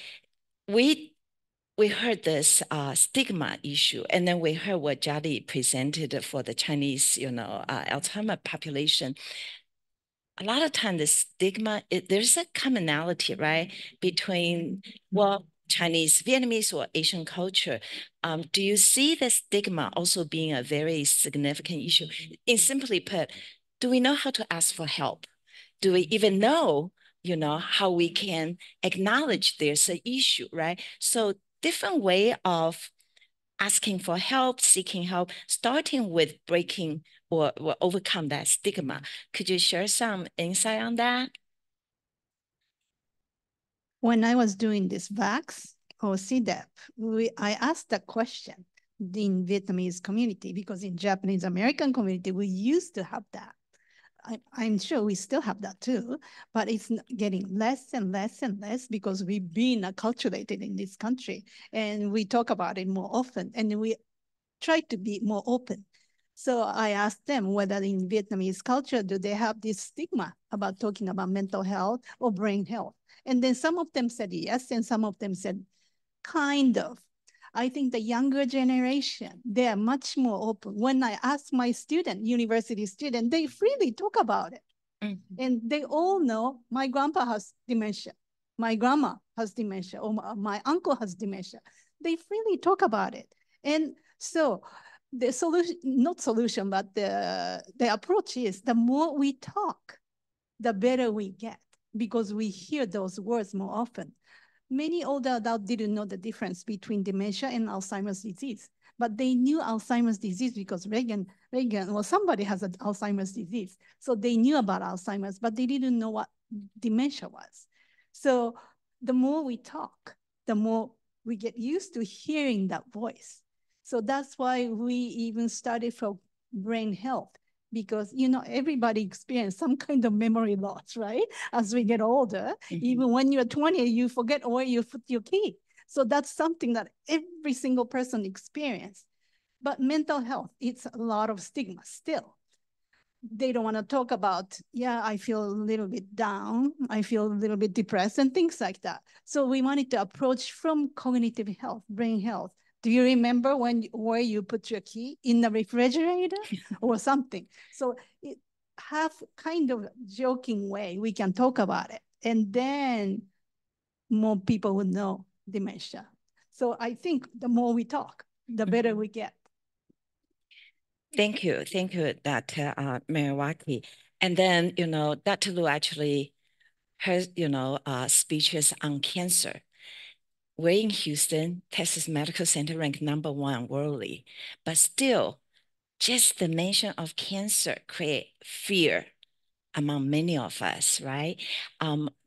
we heard this stigma issue, and then we heard what Jali presented for the Chinese, Alzheimer population. A lot of time the stigma, there's a commonality, right, between, Chinese, Vietnamese, or Asian culture. Do you see the stigma also being a very significant issue? In simply put, do we know how to ask for help? Do we even know, how we can acknowledge there's an issue, right? So different way of asking for help, seeking help, starting with breaking or overcome that stigma. Could you share some insight on that? When I was doing this VAX or CDEP, I asked the question in Vietnamese community, because in Japanese American community, we used to have that. I'm sure we still have that too, but it's getting less and less and less because we've been acculturated in this country and we talk about it more often and we try to be more open. So I asked them whether in Vietnamese culture, do they have this stigma about talking about mental health or brain health? And then some of them said yes, and some of them said kind of. I think the younger generation, they are much more open. When I ask my university student, they freely talk about it. Mm-hmm. And they all know my grandpa has dementia, my grandma has dementia, or my uncle has dementia. They freely talk about it. And so the solution, not solution, but the approach is the more we talk, the better we get, because we hear those words more often. Many older adults didn't know the difference between dementia and Alzheimer's disease, but they knew Alzheimer's disease because Reagan, well, somebody has an Alzheimer's disease. So they knew about Alzheimer's, but they didn't know what dementia was. So the more we talk, the more we get used to hearing that voice. So that's why we even started from brain health, because everybody experiences some kind of memory loss, right? As we get older, even when you're 20, you forget where you put your key. So that's something that every single person experiences. But mental health, it's a lot of stigma still. They don't want to talk about, yeah, I feel a little bit down, I feel a little bit depressed and things like that. So we wanted to approach from cognitive health, brain health. Do you remember where you put your key? In the refrigerator or something? So it have kind of joking way we can talk about it. And then more people will know dementia. So I think the more we talk, the better we get. Thank you, Dr. Miyawaki. And then, Dr. Lu actually, her, speeches on cancer. We're in Houston, Texas Medical Center ranked #1 worldly, but still, just the mention of cancer create fear among many of us, right?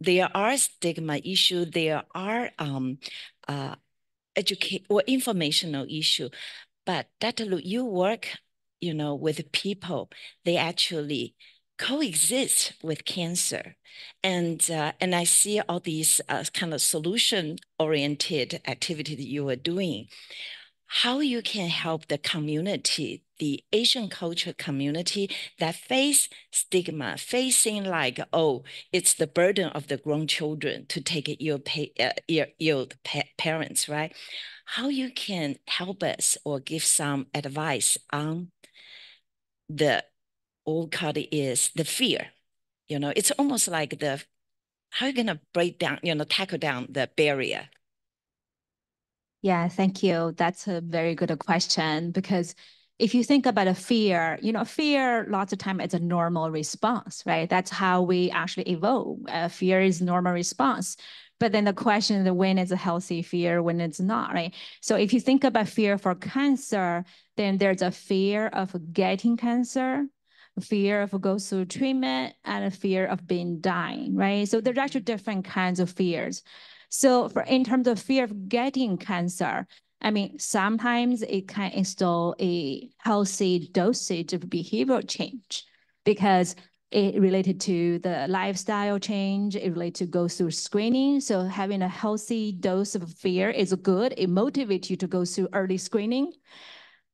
There are stigma issue, there are informational issue, but Dr. Lu, you work, with people, they actually coexist with cancer. And I see all these kind of solution-oriented activity that you are doing. How you can help the community, the Asian culture community that face stigma, facing like, oh, it's the burden of the grown children to take ill parents, right? How you can help us or give some advice on the old card is the fear. It's almost like how are you gonna break down, tackle down the barrier? Yeah, thank you. That's a very good question, because if you think about a fear, fear lots of time it's a normal response, right? That's how we actually evolve. Fear is normal response. But then the question is when it's a healthy fear, when it's not, right? So if you think about fear for cancer, then there's a fear of getting cancer, fear of go through treatment, and a fear of being dying, right? So there's actually different kinds of fears. So in terms of fear of getting cancer, I mean, sometimes it can install a healthy dosage of behavioral change because it related to the lifestyle change, it related to go through screening. So having a healthy dose of fear is good. It motivates you to go through early screening.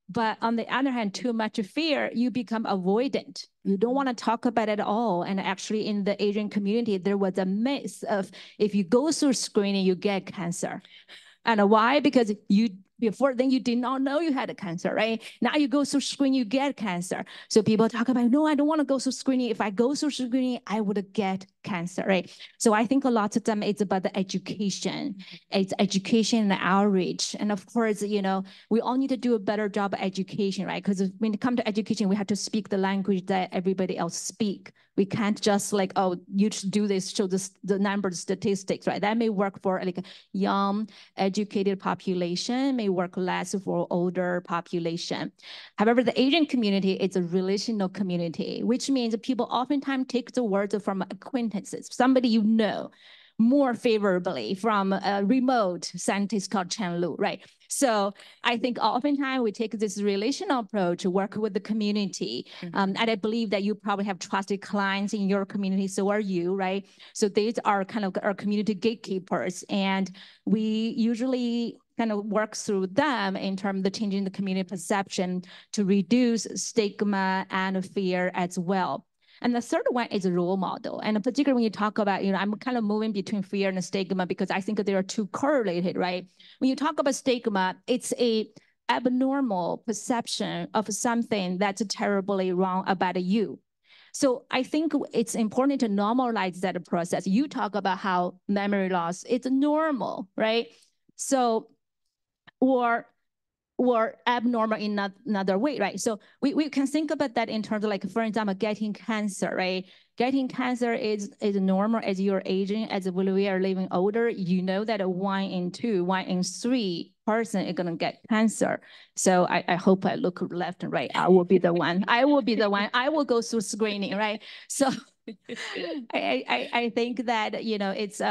But on the other hand, too much fear, you become avoidant. You don't want to talk about it at all. And actually in the Asian community, there was a myth of if you go through screening, you get cancer. And why? Because before then you did not know you had a cancer, right? Now you go through screening, you get cancer. So people talk about, no, I don't want to go through screening. If I go through screening, I would get cancer, right? So I think a lot of them, it's about the education. It's education and outreach. And of course, we all need to do a better job of education, right? Because when it comes to education, we have to speak the language that everybody else speak. We can't just like, oh, you should do this, show this, the numbers, statistics, right? That may work for like a young, educated population, may work less for older population. However, the Asian community is a relational community, which means people oftentimes take the words from acquaintances, somebody you know, more favorably from a remote scientist called Chen Lu, right? So I think oftentimes we take this relational approach, work with the community. And I believe that you probably have trusted clients in your community, so are you, right? So these are kind of our community gatekeepers. And we usually kind of work through them in terms of the changing the community perception to reduce stigma and fear as well. And the third one is a role model. And particularly when you talk about, I'm kind of moving between fear and stigma because I think they are two correlated, right? When you talk about stigma, it's a abnormal perception of something that's terribly wrong about you. So I think it's important to normalize that process. You talk about how memory loss, it's normal, right? So, or abnormal in another way, right? So we can think about that in terms of like, for example, getting cancer, right? Getting cancer is normal as you're aging, as we are living older. You know that 1 in 2, 1 in 3 person is gonna get cancer. So I hope I look left and right. I will be the one. I will go through screening, right? So I think that, it's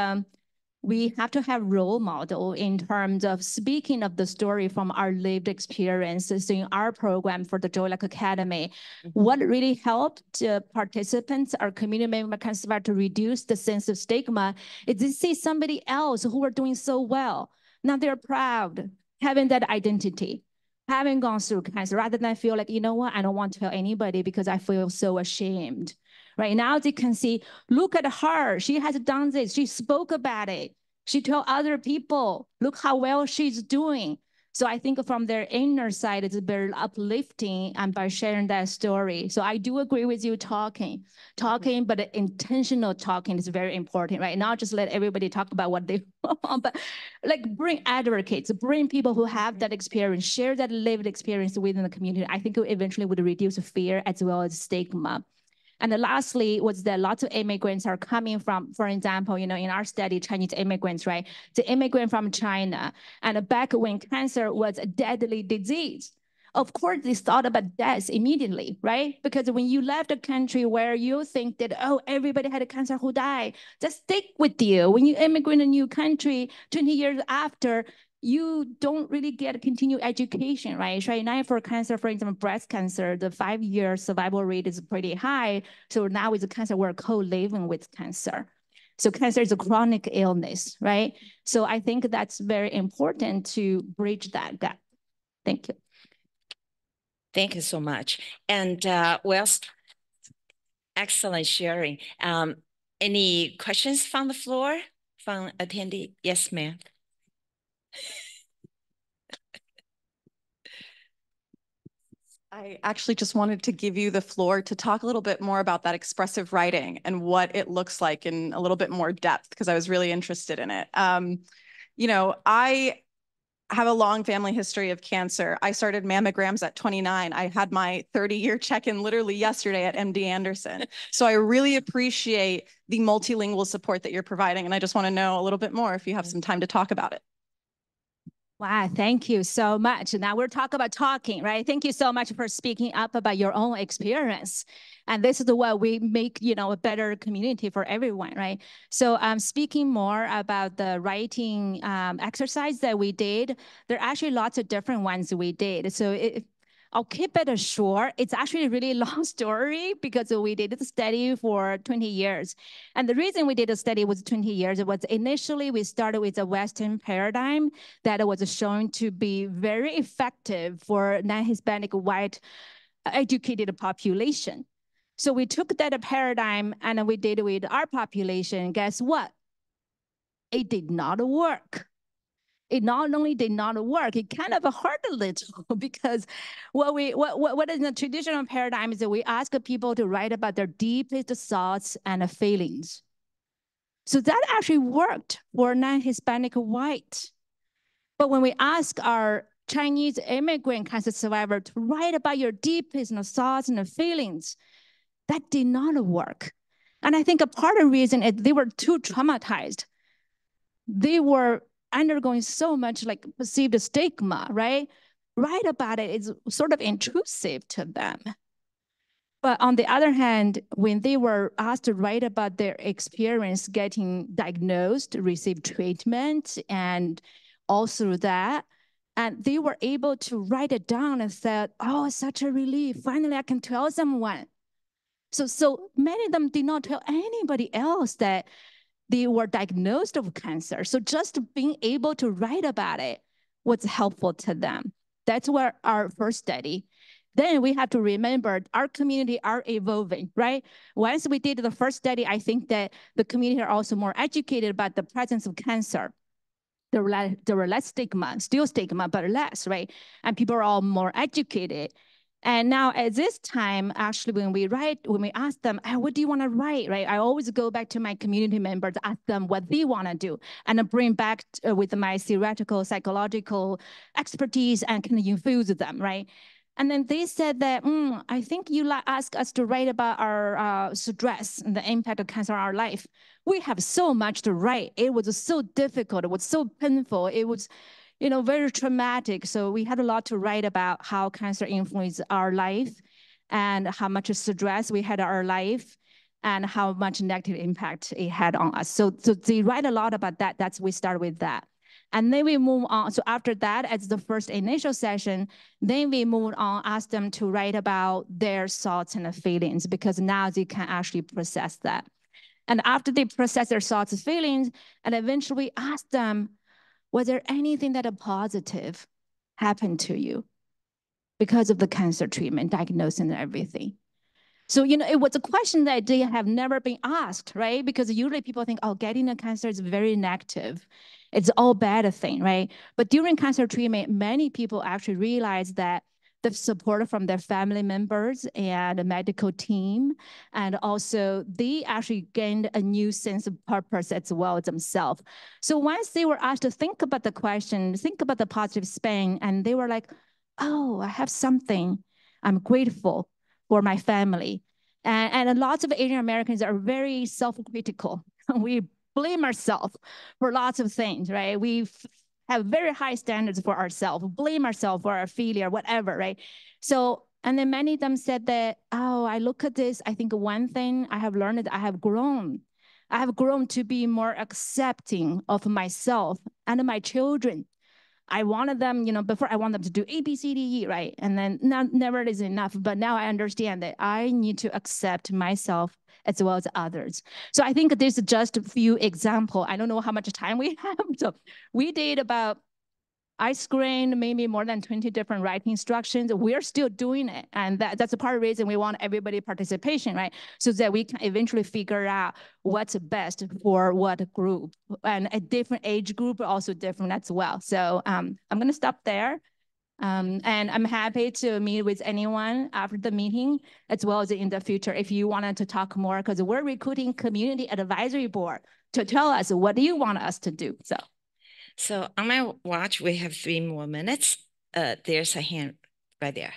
we have to have role model in terms of speaking of the story from our lived experiences in our program for the Joy Luck Academy. What really helped participants, our community member can start to reduce the sense of stigma is to see somebody else who are doing so well. Now they're proud, having that identity. having gone through cancer, rather than feel like, you know what, I don't want to tell anybody because I feel so ashamed. Right now, they can see, look at her. She has done this. She spoke about it. She told other people, look how well she's doing. So I think from their inner side, it's very uplifting and by sharing that story. So I do agree with you talking, but intentional talking is very important, right? Not just let everybody talk about what they want, but like bring advocates, bring people who have that experience, share that lived experience within the community. I think it eventually would reduce fear as well as stigma. And then lastly was that lots of immigrants are coming from, for example, in our study, Chinese immigrants, right? The immigrant from China. And back when cancer was a deadly disease, of course, they thought about death immediately, right? Because when you left a country where you think that, oh, everybody had a cancer who died, that stick with you. When you immigrate in a new country, 20 years after, you don't really get continued education, right? Right now for cancer, for example, breast cancer, the 5-year survival rate is pretty high. So now with the cancer, we're co-living with cancer. So cancer is a chronic illness, right? So I think that's very important to bridge that gap. Thank you. Thank you so much. And well, excellent sharing. Any questions from the floor, from attendee? Yes, ma'am. I actually just wanted to give you the floor to talk a little bit more about that expressive writing and what it looks like in a little bit more depth, because I was really interested in it. I have a long family history of cancer. I started mammograms at 29. I had my 30-year check-in literally yesterday at MD Anderson. So I really appreciate the multilingual support that you're providing. And I just want to know a little bit more if you have some time to talk about it. Wow, thank you so much. Now we're talking about talking, right? Thank you so much for speaking up about your own experience. And this is the way we make, a better community for everyone, right? So speaking more about the writing exercise that we did, there are actually lots of different ones we did. So I'll keep it short. It's actually a really long story because we did the study for 20 years. And the reason we did a study was 20 years. It was initially we started with a Western paradigm that was shown to be very effective for non-Hispanic white educated population. So we took that paradigm and we did it with our population. Guess what? It did not work. It not only did not work, it kind of hurt a little because what is the traditional paradigm is that we ask people to write about their deepest thoughts and feelings. So that actually worked for non-Hispanic white. But when we ask our Chinese immigrant cancer survivor to write about your deepest thoughts and feelings, that did not work. And I think a part of the reason is they were too traumatized. They were undergoing so much like perceived stigma, right? Write about it is sort of intrusive to them. But on the other hand, when they were asked to write about their experience getting diagnosed, receive treatment, and all through that, and they were able to write it down and said, oh, it's such a relief. Finally, I can tell someone. So many of them did not tell anybody else that they were diagnosed with cancer. So just being able to write about it was helpful to them. That's where our first study. Then we have to remember our community are evolving, right? Once we did the first study, I think that the community are also more educated about the presence of cancer. There were less stigma, still stigma, but less, right? And people are all more educated. And now at this time, actually, when we ask them, hey, what do you want to write, right? I always go back to my community members, ask them what they want to do, and I bring back with my theoretical, psychological expertise and kind of infuse them, right? And then they said that, I think you ask us to write about our stress and the impact of cancer on our life. We have so much to write. It was so difficult. It was so painful. It was very traumatic. So we had a lot to write about how cancer influenced our life and how much stress we had in our life and how much negative impact it had on us. So they write a lot about that. We start with that. And then we move on. So after that, as the first initial session, then we moved on, ask them to write about their thoughts and feelings, because now they can actually process that. And after they process their thoughts and feelings, and eventually ask them, was there anything that a positive happened to you? because of the cancer treatment, diagnosis, and everything. So, it was a question that they have never been asked, right? Because usually people think, oh, getting a cancer is very negative. It's all bad thing, right? But during cancer treatment, many people actually realize that the support from their family members and the medical team, and also they actually gained a new sense of purpose as well as themselves. So once they were asked to think about the question, think about the positive spin, and they were like, oh, I have something. I'm grateful for my family. And lots of Asian Americans are very self-critical. We blame ourselves for lots of things, right? We have very high standards for ourselves, blame ourselves for our failure, whatever, right? So, and then many of them said that, oh, I look at this, I think one thing I have learned is I have grown. I have grown to be more accepting of myself and my children. I wanted them, before I want them to do A, B, C, D, E, right? And then never is enough. But now I understand that I need to accept myself as well as others. So I think there's just a few examples. I don't know how much time we have. So we did about, I screened maybe more than 20 different writing instructions. We're still doing it. And that's a part of the reason we want everybody participation, right? So that we can eventually figure out what's best for what group. And a different age group are also different as well. So I'm going to stop there. And I'm happy to meet with anyone after the meeting, as well as in the future, if you wanted to talk more, because we're recruiting community advisory board to tell us what do you want us to do. So on my watch, we have 3 more minutes. There's a hand right there.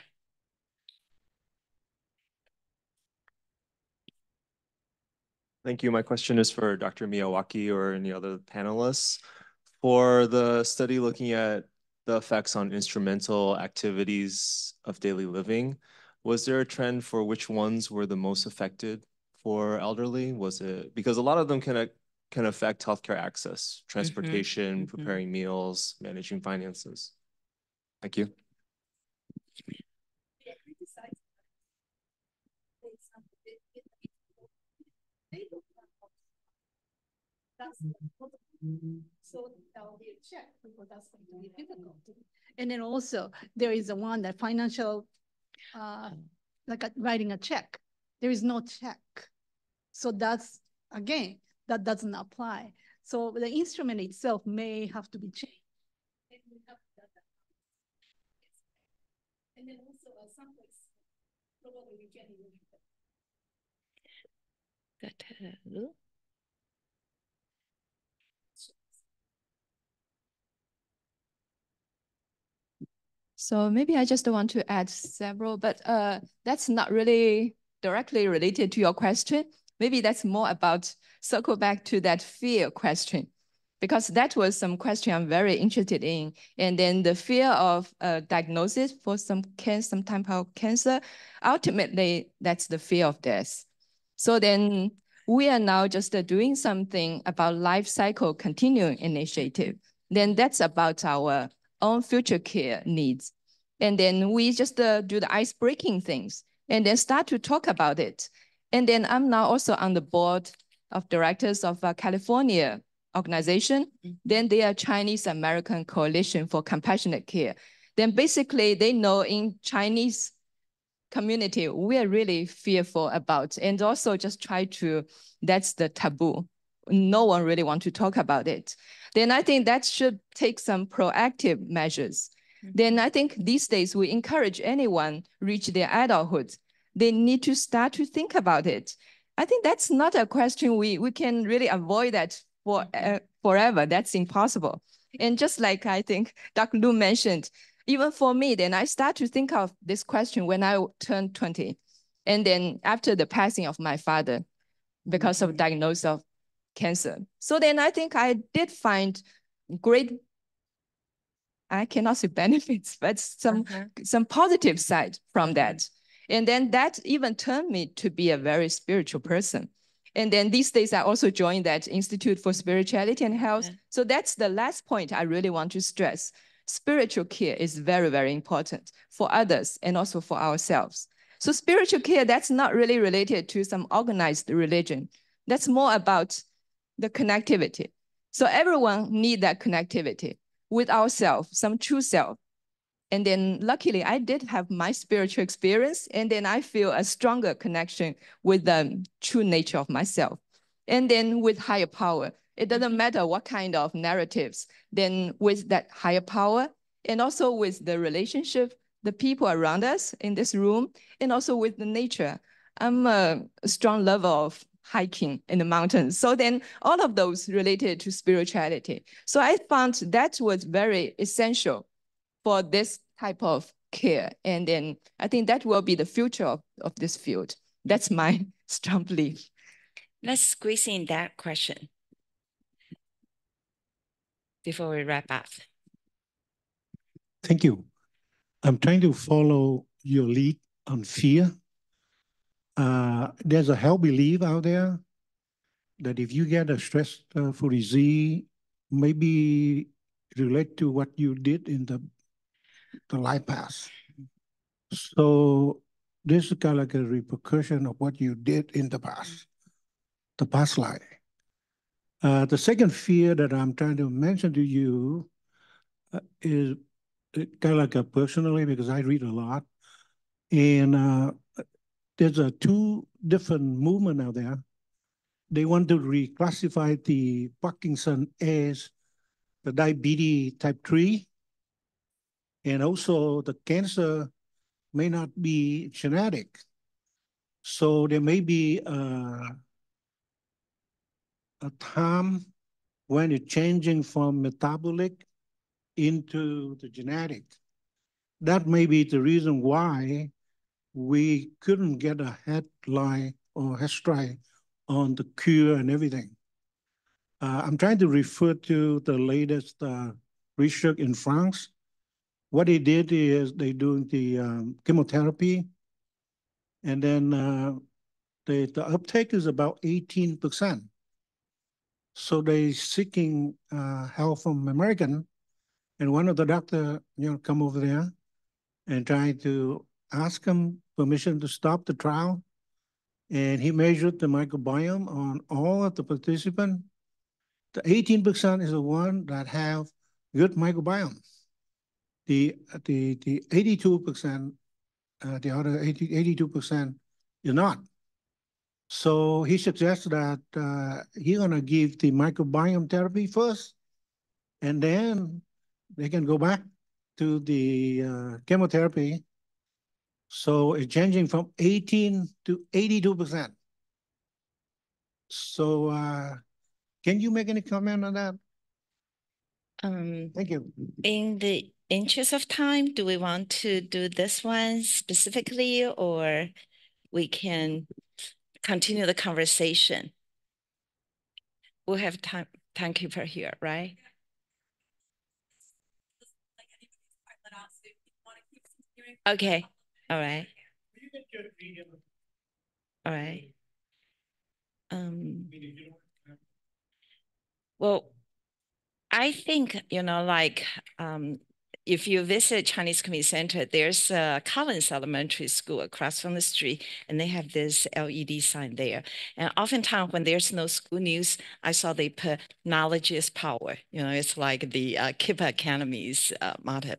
Thank you. My question is for Dr. Miyawaki or any other panelists. For the study looking at the effects on instrumental activities of daily living, was there a trend for which ones were the most affected for elderly? Was it, because a lot of them can affect healthcare access, transportation, preparing meals, managing finances. Thank you. So that'll be a check because that's going to be difficult. And then also there is a one that financial, like writing a check. There is no check. So that's, again, that doesn't apply. So the instrument itself may have to be changed. And then also someplace probably we can So maybe I just want to add several, but that's not really directly related to your question. Maybe that's more about circle back to that fear question, because that was some question I'm very interested in. And then the fear of diagnosis for some type of cancer, ultimately, that's the fear of death. So then we are now just doing something about life cycle continuing initiative. Then that's about our own future care needs. And then we just do the ice-breaking things and then start to talk about it. And then I'm now also on the board of directors of a California organization. Then they are Chinese American Coalition for Compassionate Care. Then basically they know in Chinese community, we are really fearful about, and also just try to, that's the taboo. No one really want to talk about it. Then I think that should take some proactive measures. Then I think these days we encourage anyone reach their adulthood. They need to start to think about it. I think that's not a question we can really avoid that for forever. That's impossible. And just like I think Dr. Lu mentioned, even for me, then I start to think of this question when I turned 20. And then after the passing of my father, because of diagnosis of cancer. So then I think I did find great, I cannot say benefits, but some positive side from that. And then that even turned me to be a very spiritual person. And then these days I also joined that Institute for Spirituality and Health. So that's the last point I really want to stress. Spiritual care is very, very important for others and also for ourselves. So spiritual care, that's not really related to some organized religion. That's more about the connectivity. So everyone needs that connectivity with ourselves, some true self. And then luckily I did have my spiritual experience, and then I feel a stronger connection with the true nature of myself. And then with higher power, it doesn't matter what kind of narratives, then with that higher power, and also with the relationship, the people around us in this room, and also with the nature. I'm a strong lover of hiking in the mountains. So then all of those related to spirituality. So I found that was very essential for this type of care. And then I think that will be the future of this field. That's my strong belief. Let's squeeze in that question before we wrap up. Thank you. I'm trying to follow your lead on fear. There's a held belief out there that if you get a stressful disease, maybe relate to what you did in the life past. So this is kind of like a repercussion of what you did in the past life. The second fear that I'm trying to mention to you is kind of like a personally, because I read a lot. And there's two different movements out there. They want to reclassify the Parkinson as the diabetes type 3. And also the cancer may not be genetic. So there may be a time when it's changing from metabolic into the genetic. That may be the reason why we couldn't get a headline or headstride on the cure and everything. I'm trying to refer to the latest research in France. What they did is they doing the chemotherapy, and then the uptake is about 18%. So they seeking help from American, and one of the doctor, come over there and try to ask him permission to stop the trial. And he measured the microbiome on all of the participants. The 18% is the one that have good microbiome. The 82%, the other 82% is not. So he suggests that he's gonna give the microbiome therapy first, and then they can go back to the chemotherapy. So it's changing from 18 to 82%. So can you make any comment on that? Thank you. In the interest of time, do we want to do this one specifically, or we can continue the conversation? We'll have timekeeper here, right? Okay, all right. All right. Well, I think, if you visit Chinese Community Center, there's a Collins Elementary School across from the street, and they have this LED sign there. And oftentimes when there's no school news, I saw they put knowledge is power. It's like the Kippa Academy's motto.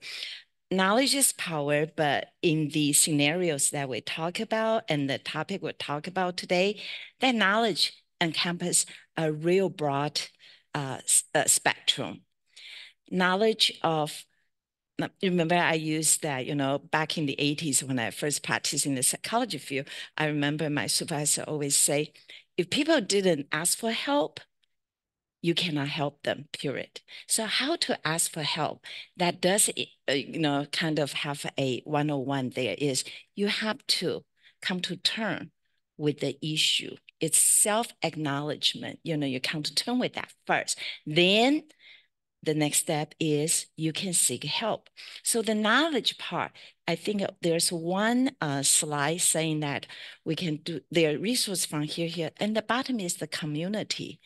Knowledge is power, but in the scenarios that we talk about and the topic we talk about today, that knowledge encompasses a real broad spectrum. Knowledge of, remember I used that, back in the 80s when I first practiced in the psychology field, I remember my supervisor always say, if people didn't ask for help, you cannot help them, period. So how to ask for help, that does, kind of have a 101 there is you have to come to terms with the issue. It's self-acknowledgement. You come to terms with that first. Then the next step is you can seek help. So the knowledge part, I think there's one slide saying that we can do their resource from here, and the bottom is the community.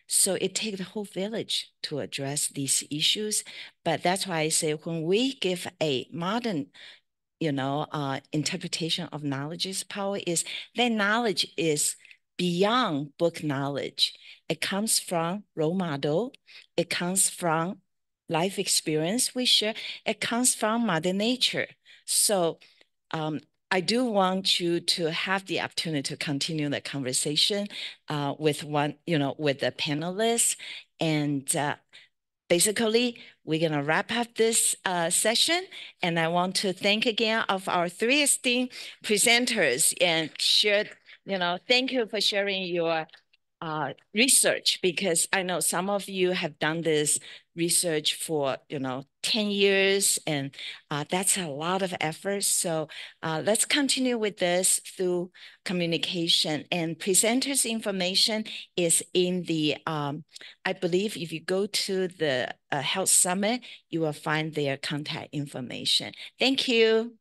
So it takes the whole village to address these issues. But that's why I say when we give a modern, interpretation of knowledge is power, is that knowledge is beyond book knowledge. It comes from role model. It comes from life experience we share, it comes from Mother Nature. So I do want you to have the opportunity to continue the conversation with with the panelists. And basically, we're going to wrap up this session. And I want to thank again of our three esteemed presenters and thank you for sharing your research, because I know some of you have done this research for 10 years, and that's a lot of effort. So let's continue with this through communication, and presenters information is in the I believe if you go to the Health Summit, you will find their contact information. Thank you.